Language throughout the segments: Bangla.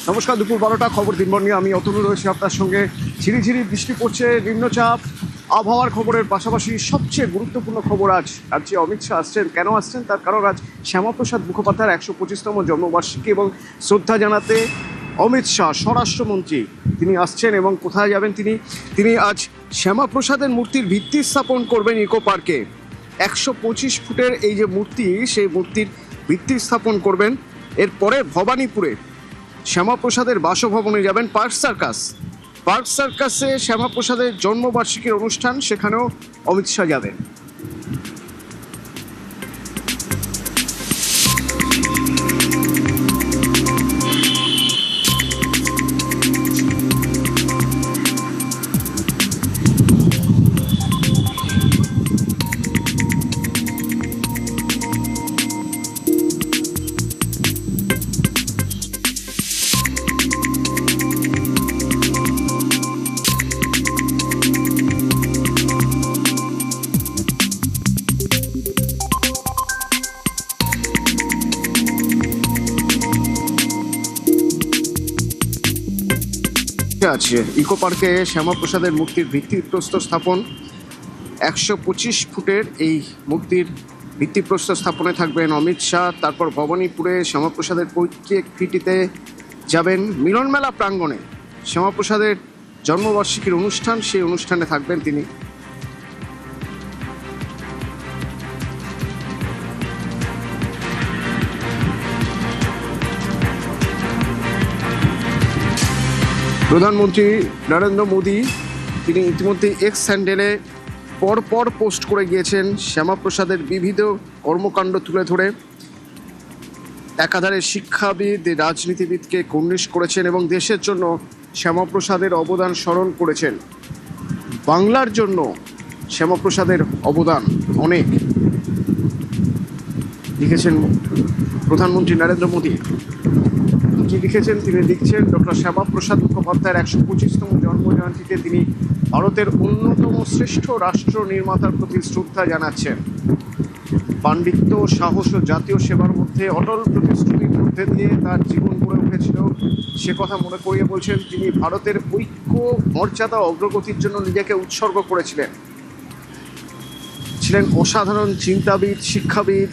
নমস্কার, দুপুর 12টা খবর দিনভর নিয়ে আমি অতনু রয়েছি আপনার সঙ্গে। ঝিরিঝিরি বৃষ্টি পড়ছে, নিম্নচাপ, আবহাওয়ার খবরের পাশাপাশি সবচেয়ে গুরুত্বপূর্ণ খবর আজ রাজ্যে অমিত শাহ আসছেন। কেন আসছেন তার কারণ আজ শ্যামাপ্রসাদ মুখোপাধ্যায়ের 125তম জন্মবার্ষিকী এবং শ্রদ্ধা জানাতে অমিত শাহ স্বরাষ্ট্রমন্ত্রী তিনি আসছেন। এবং কোথায় যাবেন তিনি আজ শ্যামাপ্রসাদের মূর্তির ভিত্তি স্থাপন করবেন ইকো পার্কে। 125 ফুটের এই যে মূর্তি, সেই মূর্তির ভিত্তি স্থাপন করবেন। এরপরে ভবানীপুরে শ্যামাপ্রসাদের বাসভবনে যাবেন পার্ক সার্কাসে শ্যামাপ্রসাদের জন্মবার্ষিকীর অনুষ্ঠান, সেখানেও অমিত শাহ যাবেন। আছে ইকো পার্কে শ্যামাপ্রসাদের মূর্তির ভিত্তিপ্রস্তর স্থাপন। 125 ফুটের এই মূর্তির ভিত্তিপ্রস্তর স্থাপনে থাকবেন অমিত শাহ। তারপর ভবানীপুরে শ্যামাপ্রসাদের পৈতৃকটিতে যাবেন। মিলনমেলা প্রাঙ্গণে শ্যামাপ্রসাদের জন্মবার্ষিকীর অনুষ্ঠান, সেই অনুষ্ঠানে থাকবেন তিনি। প্রধানমন্ত্রী নরেন্দ্র মোদী তিনি ইতিমধ্যে এক্স হ্যান্ডেলে পরপর পোস্ট করে গিয়েছেন শ্যামাপ্রসাদের বিবিধ কর্মকাণ্ড তুলে ধরে। একাধারে শিক্ষাবিদ, রাজনীতিবিদকে কুর্নিশ করেছেন এবং দেশের জন্য শ্যামাপ্রসাদের অবদান স্মরণ করেছেন। বাংলার জন্য শ্যামাপ্রসাদের অবদান অনেক, লিখেছেন প্রধানমন্ত্রী নরেন্দ্র মোদী। কি লিখেছেন? তিনি লিখছেন, ডক্টর শ্যামাপ্রসাদ মুখোপাধ্যায়ের 125তম জন্মজয়ন্তীতে তিনি ভারতের অন্যতম শ্রেষ্ঠ রাষ্ট্র নির্মাতার প্রতি শ্রদ্ধা জানাচ্ছেন। পাণ্ডিত্য, সাহস ও জাতীয় সেবার মধ্যে অটল প্রতিশ্রুতির মধ্যে দিয়ে তার জীবন গড়ে উঠেছিল, সে কথা মনে করিয়ে বলছেন তিনি ভারতের ঐক্য, মর্যাদা, অগ্রগতির জন্য নিজেকে উৎসর্গ করেছিলেন। ছিলেন অসাধারণ চিন্তাবিদ, শিক্ষাবিদ,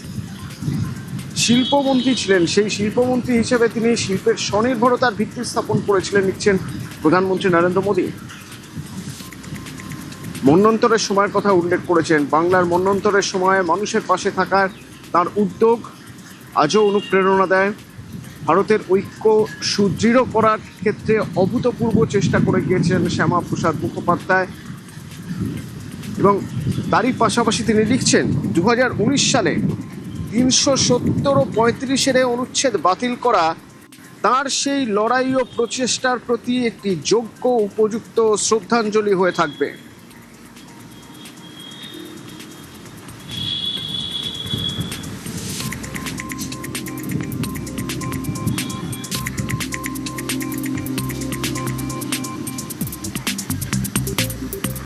শিল্পমন্ত্রী ছিলেন। সেই শিল্পমন্ত্রী হিসেবে তিনি শিল্পের স্বনির্ভরতার ভিত্তি স্থাপন করেছিলেন, লিখছেন প্রধানমন্ত্রী নরেন্দ্র মোদী। মন্বন্তরের সময়ের কথা উল্লেখ করেছেন। বাংলার মন্বন্তরের সময়ে মানুষের পাশে থাকার তার উদ্যোগ আজও অনুপ্রেরণা দেয়। ভারতের ঐক্য সুদৃঢ় করার ক্ষেত্রে অভূতপূর্ব চেষ্টা করে গিয়েছেন শ্যামাপ্রসাদ মুখোপাধ্যায়। এবং তারই পাশাপাশি তিনি লিখছেন 2019 সালে 370 ও 35-এর অনুচ্ছেদ বাতিল করা তার সেই লড়াই ও প্রচেষ্টার প্রতি একটি যোগ্য উপযুক্ত শ্রদ্ধাঞ্জলি হয়ে থাকবে।